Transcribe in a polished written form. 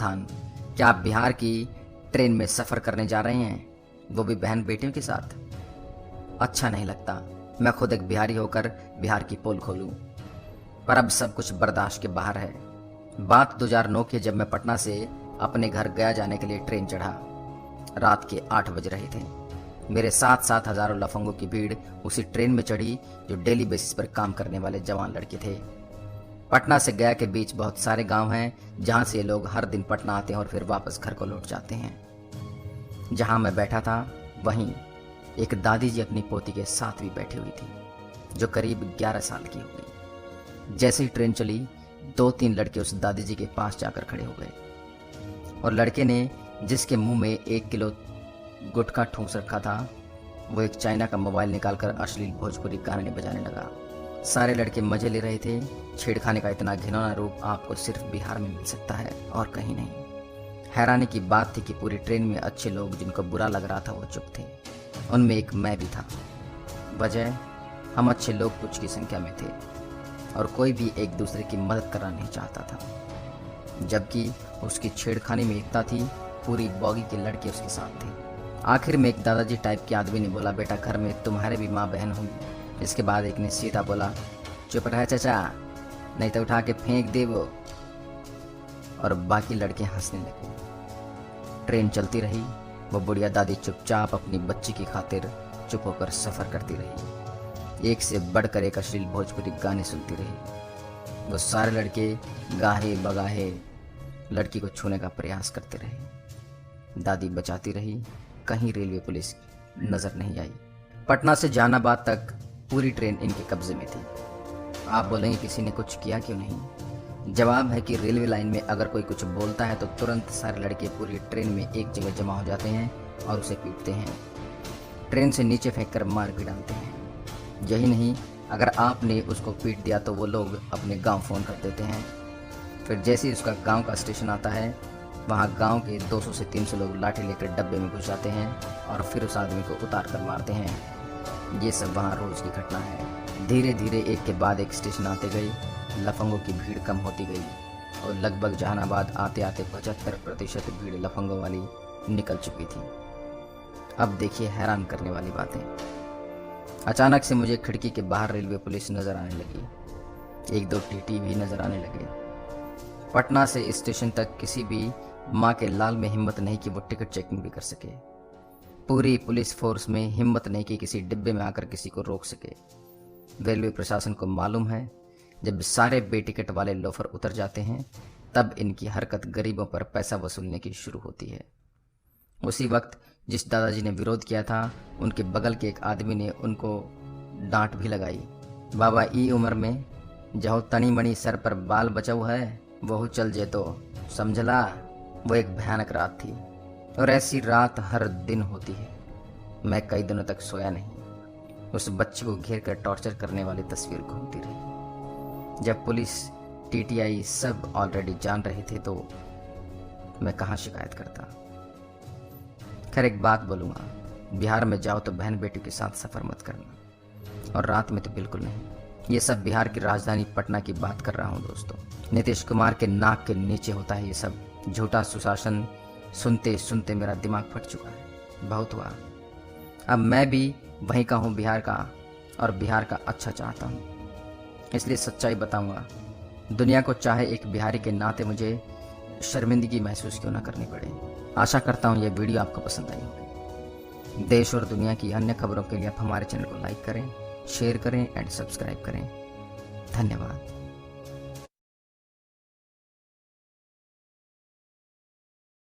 प्रधान, क्या आप बिहार की ट्रेन में सफ़र करने जा रहे हैं, वो भी बहन बेटियों के साथ? अच्छा नहीं लगता मैं खुद एक बिहारी होकर बिहार की पोल खोलूं, पर अब सब कुछ बर्दाश्त के बाहर है। बात 2009 की, जब मैं पटना से अपने घर गया जाने के लिए ट्रेन चढ़ा। रात के 8 बज रहे थे। मेरे साथ साथ हजारों लफंगों की भीड़ उसी ट्रेन में चढ़ी जो डेली बेसिस पर काम करने वाले जवान लड़के थे। पटना से गया के बीच बहुत सारे गांव हैं जहां से ये लोग हर दिन पटना आते हैं और फिर वापस घर को लौट जाते हैं। जहां मैं बैठा था वहीं एक दादी जी अपनी पोती के साथ भी बैठी हुई थी, जो करीब 11 साल की होगी। जैसे ही ट्रेन चली, 2-3 लड़के उस दादी जी के पास जाकर खड़े हो गए और लड़के ने जिसके मुंह में 1 किलो गुटखा ठूंस रखा था, वो एक चाइना का मोबाइल निकालकर अश्लील भोजपुरी गाने बजाने लगा। सारे लड़के मजे ले रहे थे। छेड़खानी का इतना घिनौना रूप आपको सिर्फ बिहार में मिल सकता है और कहीं नहीं। हैरानी की बात थी कि पूरी ट्रेन में अच्छे लोग जिनको बुरा लग रहा था वो चुप थे। उनमें एक मैं भी था। वजह, हम अच्छे लोग कुछ की संख्या में थे और कोई भी एक दूसरे की मदद करना नहीं चाहता था, जबकि उसकी छेड़खानी में एकता थी। पूरी बॉगी के लड़के उसके साथ थे। आखिर में एक दादाजी टाइप के आदमी ने बोला, बेटा घर में तुम्हारे भी माँ बहन होंगी। इसके बाद एक ने सीधा बोला, चुप रह चाचा, नहीं तो उठा के फेंक दे वो। और बाकी लड़के हंसने लगे। ट्रेन चलती रही। वो बुढ़िया दादी चुपचाप अपनी बच्ची की खातिर चुप होकर सफर करती रही। एक से बढ़कर एक अश्लील भोजपुरी गाने सुनती रही। वो सारे लड़के गाहे बगाहे लड़की को छूने का प्रयास करते रहे। दादी बचाती रही। कहीं रेलवे पुलिस नजर नहीं आई। पटना से जहानाबाद तक पूरी ट्रेन इनके कब्जे में थी। आप बोलेंगे किसी ने कुछ किया क्यों नहीं? जवाब है कि रेलवे लाइन में अगर कोई कुछ बोलता है तो तुरंत सारे लड़के पूरी ट्रेन में एक जगह जमा हो जाते हैं और उसे पीटते हैं। ट्रेन से नीचे फेंककर मार भी डालते हैं। यही नहीं, अगर आपने उसको पीट दिया तो वो लोग अपने गांव फ़ोन कर देते हैं। फिर जैसे ही उसका गांव का स्टेशन आता है, वहाँ गांव के 200 से 300 लोग लाठी लेकर डब्बे में घुस जाते हैं और फिर उस आदमी को उतार कर मारते हैं। ये सब वहाँ रोज़ की घटना है। धीरे धीरे एक के बाद एक स्टेशन आते गए, लफंगों की भीड़ कम होती गई और लगभग जहानाबाद आते आते 75% भीड़ लफंगों वाली निकल चुकी थी। अब देखिए हैरान करने वाली बातें। अचानक से मुझे खिड़की के बाहर रेलवे पुलिस नजर आने लगी। 1-2 टीटी भी नजर आने लगे। पटना से स्टेशन तक किसी भी माँ के लाल में हिम्मत नहीं कि वो टिकट चेकिंग भी कर सके। पूरी पुलिस फोर्स में हिम्मत नहीं कि किसी डिब्बे में आकर किसी को रोक सके। रेलवे प्रशासन को मालूम है, जब सारे बेटिकट वाले लोफर उतर जाते हैं तब इनकी हरकत गरीबों पर पैसा वसूलने की शुरू होती है। उसी वक्त जिस दादाजी ने विरोध किया था, उनके बगल के एक आदमी ने उनको डांट भी लगाई। बाबा, ई उम्र में जहो तनी मणि सर पर बाल बचाऊ है, वह चल जे तो समझला। वो एक भयानक रात थी और ऐसी रात हर दिन होती है। मैं कई दिनों तक सोया नहीं। उस बच्चे को घेर कर टॉर्चर करने वाली तस्वीर घूमती रही। जब पुलिस, टीटीआई सब ऑलरेडी जान रहे थे तो मैं कहाँ शिकायत करता। खैर एक बात बोलूँगा, बिहार में जाओ तो बहन बेटी के साथ सफ़र मत करना, और रात में तो बिल्कुल नहीं। ये सब बिहार की राजधानी पटना की बात कर रहा हूँ दोस्तों। नीतीश कुमार के नाक के नीचे होता है ये सब। झूठा सुशासन सुनते सुनते मेरा दिमाग फट चुका है। बहुत हुआ। अब मैं भी वहीं का हूँ, बिहार का, और बिहार का अच्छा चाहता हूँ, इसलिए सच्चाई बताऊँगा। दुनिया को चाहे एक बिहारी के नाते मुझे शर्मिंदगी महसूस क्यों ना करनी पड़े। आशा करता हूँ ये वीडियो आपको पसंद आई होगी। देश और दुनिया की अन्य खबरों के लिए आप हमारे चैनल को लाइक करें, शेयर करें एंड सब्सक्राइब करें। धन्यवाद।